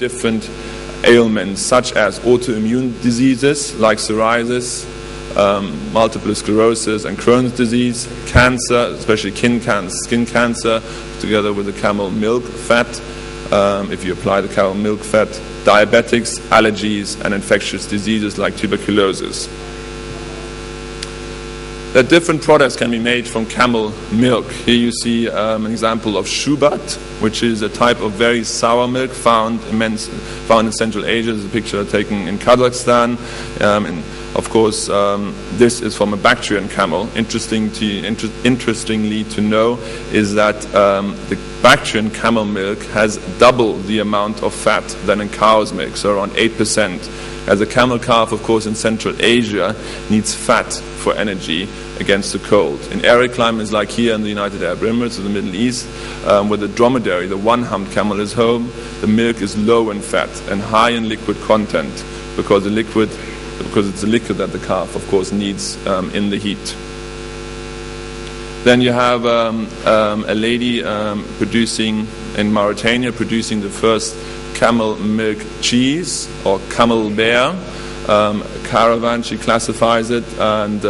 different ailments such as autoimmune diseases like psoriasis, multiple sclerosis and Crohn's disease, cancer, especially skin cancer, together with the camel milk fat, if you apply the camel milk fat, diabetics, allergies, and infectious diseases like tuberculosis. That different products can be made from camel milk. Here you see an example of shubat, which is a type of very sour milk found in Central Asia. This is a picture taken in Kazakhstan. And of course, this is from a Bactrian camel. Interestingly to know is that the Bactrian camel milk has double the amount of fat than in cow's milk, so around 8%. As a camel calf, of course, in Central Asia needs fat for energy against the cold. In arid climates like here in the United Arab Emirates or the Middle East, where the dromedary, the one-humped camel, is home, the milk is low in fat and high in liquid content because it's a liquid that the calf, of course, needs in the heat. Then you have a lady producing in Mauritania, producing the first camel milk cheese or camel bear. Caravan, she classifies it, and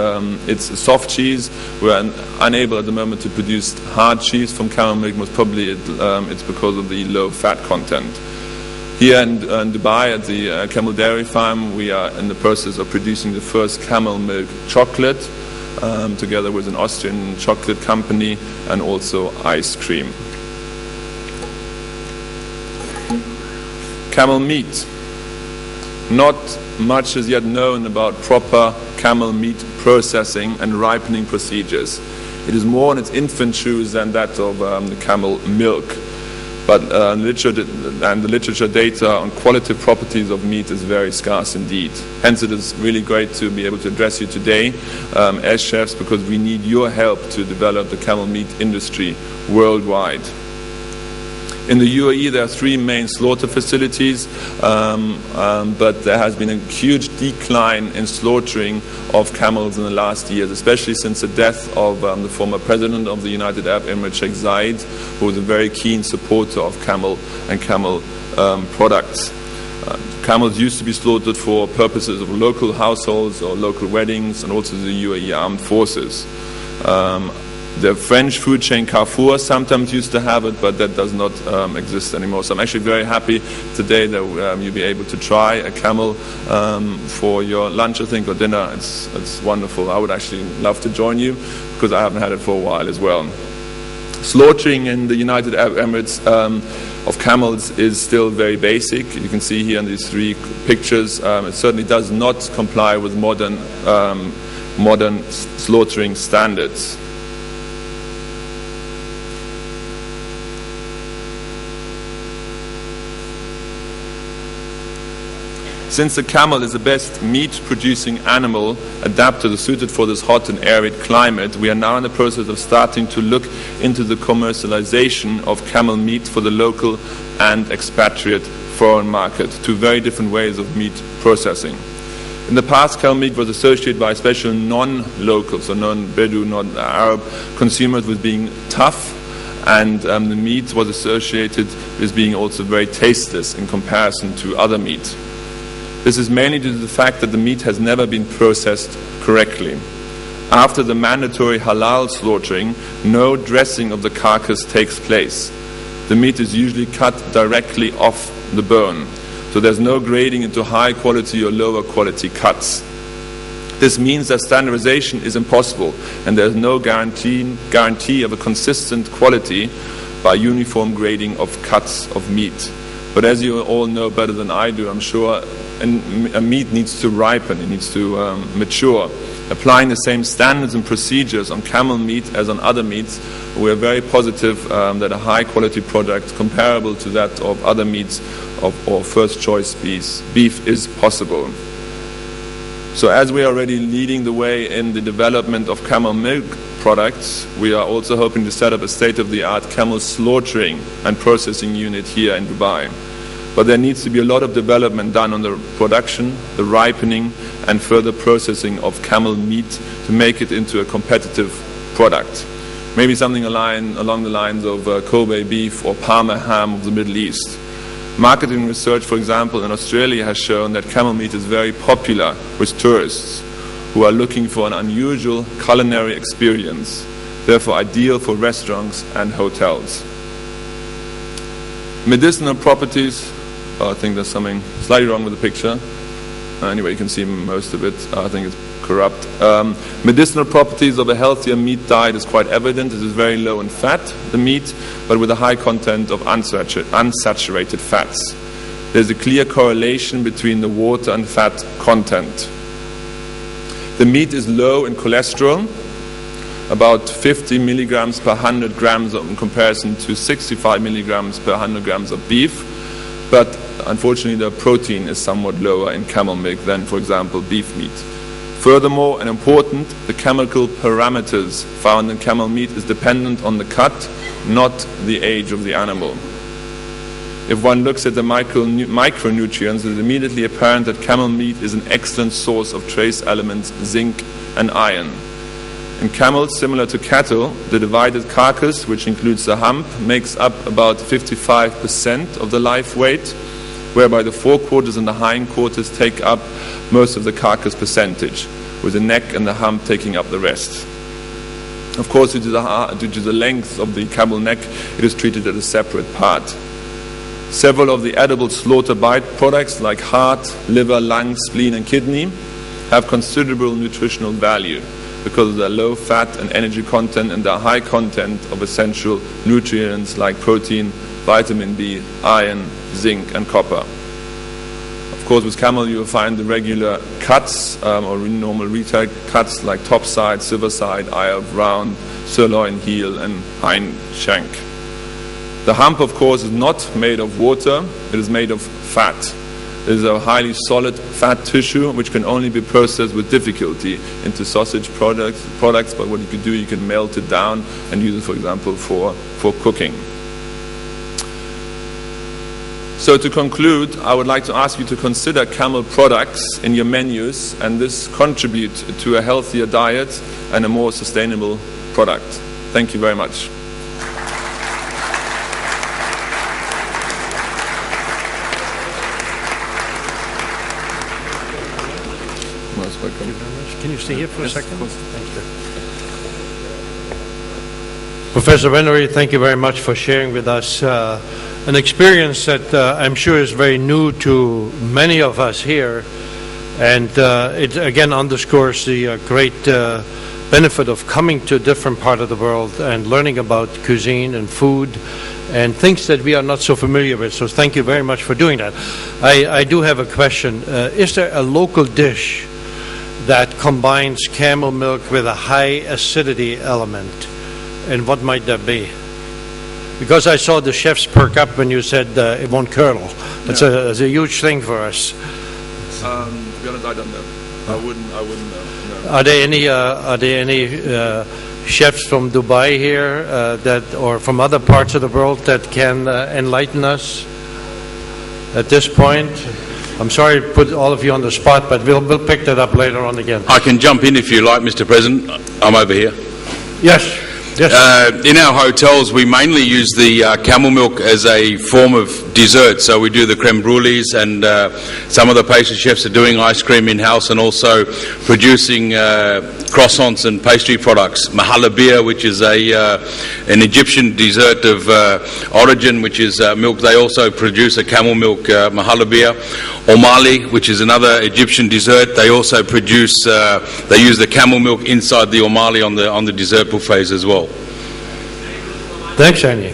it's a soft cheese. We're unable at the moment to produce hard cheese from camel milk. Most probably it's because of the low fat content. Here in Dubai at the Camel Dairy Farm, we are in the process of producing the first camel milk chocolate, together with an Austrian chocolate company, and also ice cream. Camel meat. Not much is yet known about proper camel meat processing and ripening procedures. It is more in its infant shoes than that of the camel milk. But the literature data on qualitative properties of meat is very scarce indeed. Hence it is really great to be able to address you today as chefs, because we need your help to develop the camel meat industry worldwide. In the UAE there are 3 main slaughter facilities, but there has been a huge decline in slaughtering of camels in the last years, especially since the death of the former president of the United Arab Emirates, Sheikh Zayed, who was a very keen supporter of camel and camel products. Camels used to be slaughtered for purposes of local households or local weddings, and also the UAE armed forces. The French food chain Carrefour sometimes used to have it, but that does not exist anymore. So I'm actually very happy today that you'll be able to try a camel for your lunch, I think, or dinner. It's wonderful. I would actually love to join you, because I haven't had it for a while as well. Slaughtering in the United Arab Emirates of camels is still very basic. You can see here in these 3 pictures. It certainly does not comply with modern slaughtering standards. Since the camel is the best meat-producing animal adapted or suited for this hot and arid climate, we are now in the process of starting to look into the commercialization of camel meat for the local and expatriate foreign market, 2 very different ways of meat processing. In the past, camel meat was associated by especially non-local, so non-Bedou, non-Arab consumers with being tough, and the meat was associated with being also very tasteless in comparison to other meat. This is mainly due to the fact that the meat has never been processed correctly. After the mandatory halal slaughtering, no dressing of the carcass takes place. The meat is usually cut directly off the bone, so there's no grading into high quality or lower quality cuts. This means that standardization is impossible, and there's no guarantee of a consistent quality by uniform grading of cuts of meat. But as you all know better than I do, I'm sure, a meat needs to ripen, it needs to mature. Applying the same standards and procedures on camel meat as on other meats, we are very positive that a high quality product comparable to that of other meats or first choice beef is possible. So as we are already leading the way in the development of camel milk products, we are also hoping to set up a state-of-the-art camel slaughtering and processing unit here in Dubai. But there needs to be a lot of development done on the production, the ripening, and further processing of camel meat to make it into a competitive product. Maybe something along the lines of Kobe beef or Parma ham of the Middle East. Marketing research, for example, in Australia has shown that camel meat is very popular with tourists who are looking for an unusual culinary experience, therefore ideal for restaurants and hotels. Medicinal properties, I think there's something slightly wrong with the picture. Anyway, you can see most of it. I think it's corrupt. Medicinal properties of a healthier meat diet is quite evident. It is very low in fat, the meat, but with a high content of unsaturated fats. There's a clear correlation between the water and fat content. The meat is low in cholesterol, about 50 milligrams per 100 grams in comparison to 65 milligrams per 100 grams of beef. But unfortunately, the protein is somewhat lower in camel milk than, for example, beef meat. Furthermore, and important, the chemical parameters found in camel meat is dependent on the cut, not the age of the animal. If one looks at the micronutrients, it is immediately apparent that camel meat is an excellent source of trace elements, zinc and iron. In camels, similar to cattle, the divided carcass, which includes the hump, makes up about 55% of the live weight, whereby the forequarters and the hindquarters take up most of the carcass percentage, with the neck and the hump taking up the rest. Of course, due to the length of the camel neck, it is treated as a separate part. Several of the edible slaughter byproducts like heart, liver, lung, spleen and kidney have considerable nutritional value because of their low fat and energy content and their high content of essential nutrients like protein, vitamin B, iron, zinc and copper. Of course, with camel you will find the regular cuts or normal retail cuts like top side, silver side, eye of round, sirloin, heel and hind shank. The hump, of course, is not made of water, it is made of fat. It is a highly solid fat tissue which can only be processed with difficulty into sausage products, but what you can do, you can melt it down and use it, for example, for cooking. So to conclude, I would like to ask you to consider camel products in your menus, and this contribute to a healthier diet and a more sustainable product. Thank you very much. Thank you very much. Can you stay here for a second? Thank you. Professor Venery, thank you very much for sharing with us an experience that I'm sure is very new to many of us here, and it again underscores the great benefit of coming to a different part of the world and learning about cuisine and food and things that we are not so familiar with. So thank you very much for doing that. I do have a question. Is there a local dish that combines camel milk with a high acidity element, and what might that be? Because I saw the chefs perk up when you said it won't curdle. It's a huge thing for us. To be honest, I don't know. I wouldn't know. No. Are there any chefs from Dubai here or from other parts of the world that can enlighten us at this point? I'm sorry to put all of you on the spot, but we'll pick that up later on again. I can jump in if you like, Mr. President. I'm over here. Yes. Yes. In our hotels, we mainly use the camel milk as a form of dessert. So we do the creme brulees, and some of the pastry chefs are doing ice cream in-house and also producing croissants and pastry products. Mahalabia, which is an Egyptian dessert of origin, which is milk. They also produce a camel milk mahalabia. Omali, which is another Egyptian dessert. They also produce, they use the camel milk inside the omali on the dessert buffets as well. Thanks, Andy.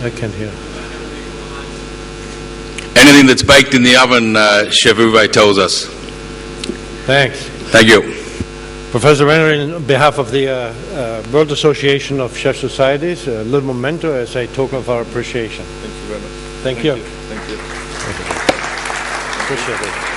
I can't hear. Anything that's baked in the oven, Chef Uwe tells us. Thanks. Thank you. Professor Renner, on behalf of the World Association of Chef Societies, a little memento as a token of our appreciation. Thank you very much. Thank you. Thank you. Appreciate it.